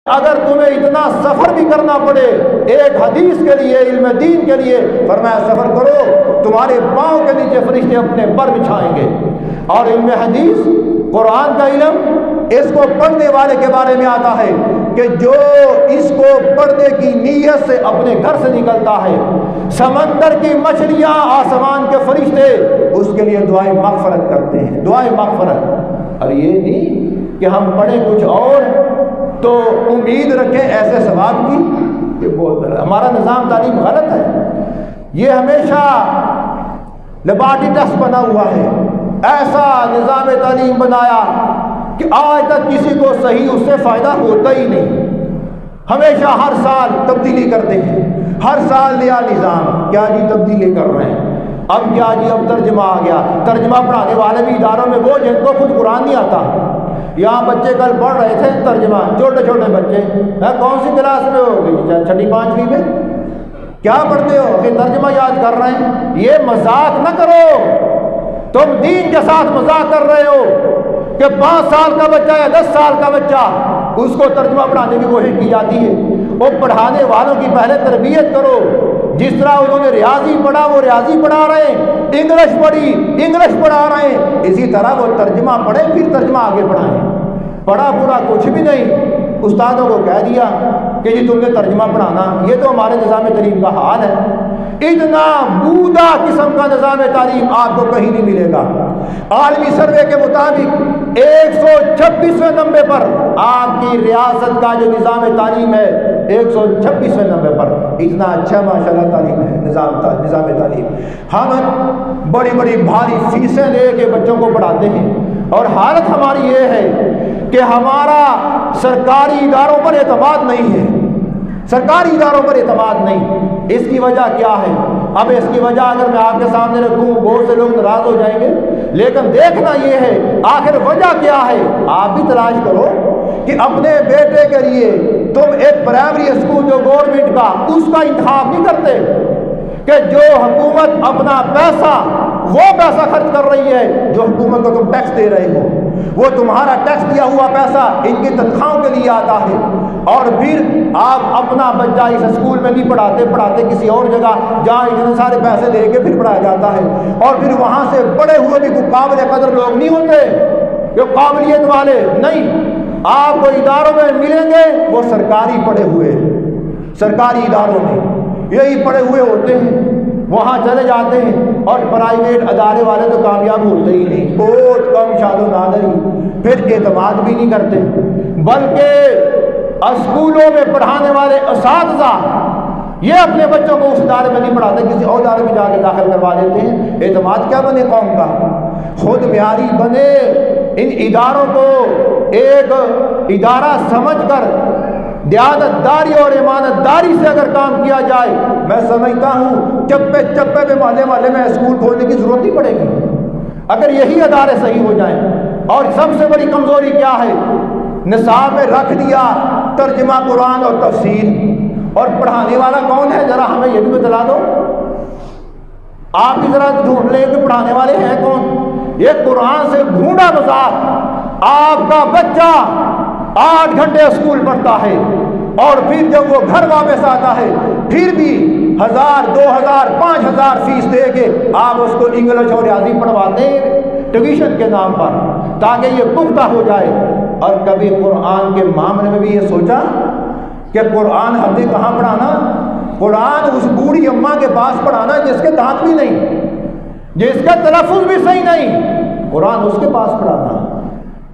اگر تمہیں اتنا سفر بھی کرنا پڑے ایک حدیث کے لیے، علم دین کے لیے، فرمایا سفر کرو، تمہارے پاؤں کے نیچے فرشتے اپنے پر بچھائیں گے۔ اور علم حدیث، قرآن کا علم، اس کو پڑھنے والے کے بارے میں آتا ہے کہ جو اس کو پڑھنے کی نیت سے اپنے گھر سے نکلتا ہے، سمندر کی مچھلیاں، آسمان کے فرشتے اس کے لیے دعائیں مغفرت کرتے ہیں، دعائیں مغفرت۔ اور یہ نہیں کہ ہم پڑھیں کچھ اور تو امید رکھیں ایسے ثواب کی، یہ بہت ہمارا نظام تعلیم غلط ہے۔ یہ ہمیشہ لیبارٹری ٹیسٹ بنا ہوا ہے، ایسا نظام تعلیم بنایا کہ آج تک کسی کو صحیح اس سے فائدہ ہوتا ہی نہیں۔ ہمیشہ ہر سال تبدیلی کرتے ہیں، ہر سال نیا نظام، کیا جی تبدیلی کر رہے ہیں؟ اب کیا جی اب ترجمہ آ گیا۔ ترجمہ پڑھانے والے بھی اداروں میں وہ جن کو خود قرآن نہیں آتا۔ یہاں بچے کل پڑھ رہے تھے ترجمہ، چھوٹے چھوٹے بچے، کون سی کلاس میں ہو گئی؟ چھٹی پانچویں میں۔ کیا پڑھتے ہو کہ ترجمہ یاد کر رہے ہیں؟ یہ مذاق نہ کرو، تم دین کے ساتھ مذاق کر رہے ہو کہ 5 سال کا بچہ یا 10 سال کا بچہ اس کو ترجمہ پڑھانے کی کوشش کی جاتی ہے۔ وہ پڑھانے والوں کی پہلے تربیت کرو، جس طرح انہوں نے ریاضی پڑھا وہ ریاضی پڑھا رہے ہیں، انگلش پڑھی انگلش پڑھا رہے ہیں، اسی طرح وہ ترجمہ پڑھیں پھر ترجمہ آگے پڑھائیں۔ پڑھا پورا کچھ بھی نہیں، استادوں کو کہہ دیا کہ جی تم نے ترجمہ پڑھانا۔ یہ تو ہمارے نظام تعلیم کا حال ہے۔ اتنا بودا قسم کا نظام تعلیم آپ کو کہیں نہیں ملے گا۔ عالمی سروے کے مطابق 126ویں نمبر پر آپ کی ریاست کا جو نظام تعلیم ہے، 126ویں نمبر پر۔ اتنا اچھا ماشاءاللہ تعلیم ہے، نظام تعلیم۔ ہم بڑی بڑی بھاری فیسیں لے کے بچوں کو پڑھاتے ہیں، اور حالت ہماری یہ ہے کہ ہمارا سرکاری اداروں پر اعتماد نہیں ہے، سرکاری اداروں پر اعتماد نہیں۔ اس کی وجہ کیا ہے؟ اب اس کی وجہ اگر میں آپ کے سامنے رکھوں بہت سے لوگ ناراض ہو جائیں گے، لیکن دیکھنا یہ ہے آخر وجہ کیا ہے۔ آپ بھی تلاش کرو کہ اپنے بیٹے کے لیے تم ایک پرائمری اسکول جو گورنمنٹ کا، اس کا انتخاب نہیں کرتے کہ جو حکومت اپنا پیسہ وہ پیسہ خرچ کر رہی ہے جو حکومت کو تم ٹیکس دے رہے ہو، وہ تمہارا ٹیکس دیا ہوا پیسہ ان کی تنخواہوں کے لیے آتا ہے، اور پھر آپ اپنا بچہ اس اسکول میں نہیں پڑھاتے کسی اور جگہ جہاں اتنے سارے پیسے دے کے پھر پڑھایا جاتا ہے، اور پھر وہاں سے بڑے ہوئے بھی کوئی قابل قدر لوگ نہیں ہوتے جو قابلیت والے نہیں۔ آپ کو اداروں میں ملیں گے وہ سرکاری پڑھے ہوئے، سرکاری اداروں میں یہی پڑھے ہوئے ہوتے ہیں، وہاں چلے جاتے ہیں، اور پرائیویٹ ادارے والے تو کامیاب ہوتے ہی نہیں، بہت کم شاد و نادر ہی، پھر اعتماد بھی نہیں کرتے۔ بلکہ اسکولوں میں پڑھانے والے اساتذہ یہ اپنے بچوں کو اس ادارے میں نہیں پڑھاتے، کسی اور ادارے میں جا کے داخل کروا دیتے ہیں۔ اعتماد کیا بنے قوم کا؟ خود معیاری بنے۔ ان اداروں کو ایک ادارہ سمجھ کر دیانت داری اور امانت داری سے اگر کام کیا جائے، میں سمجھتا ہوں چپے چپے پہ محلے میں اسکول کھولنے کی ضرورت نہیں پڑے گی، اگر یہی ادارے صحیح ہو جائیں۔ اور سب سے بڑی کمزوری کیا ہے؟ نصاب میں رکھ دیا ترجمہ قرآن اور تفسیر، اور پڑھانے والا کون ہے؟ ذرا ہمیں یہ بھی بتلا دو، آپ بھی ذرا ڈھونڈ لیں کہ پڑھانے والے ہیں کون؟ یہ قرآن سے ڈھونڈا مذاق۔ آپ کا بچہ 8 گھنٹے اسکول پڑھتا ہے، اور پھر جب وہ گھر واپس آتا ہے پھر بھی 1000 2000 5000 فیس دے کے آپ اس کو انگلش اور ریاضی پڑھواتے ہیں ٹیوشن کے نام پر، تاکہ یہ پختہ ہو جائے۔ اور کبھی قرآن کے معاملے میں بھی یہ سوچا کہ قرآن ہمیں کہاں پڑھانا؟ قرآن اس بوڑھی اماں کے پاس پڑھانا جس کے دانت بھی نہیں، جس کا تلفظ بھی صحیح نہیں، قرآن اس کے پاس پڑھانا۔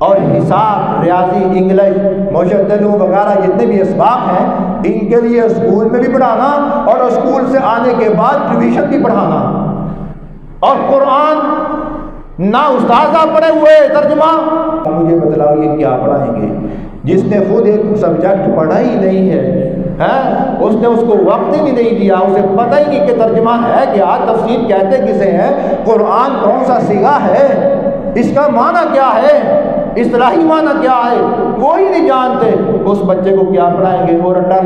اور حساب، ریاضی، انگلش، معاشرت وغیرہ جتنے بھی اسباق ہیں ان کے لیے اسکول میں بھی پڑھانا، اور اسکول سے آنے کے بعد ٹیوشن بھی پڑھانا۔ اور قرآن نہ استاذہ پڑھے ہوئے ترجمہ، مجھے بتلاؤ یہ کیا پڑھائیں گے؟ جس نے خود ایک سبجیکٹ پڑھا ہی نہیں ہے، اس نے اس کو وقت ہی نہیں دیا، اسے پتہ ہی نہیں کہ ترجمہ ہے کیا، تفسیر کہتے کسے ہیں، قرآن کون سا صیغہ ہے، اس کا معنی کیا ہے، اصطلاحی معنی کیا ہے، وہی نہیں جانتے، اس بچے کو کیا پڑھائیں گے؟ وہ رٹا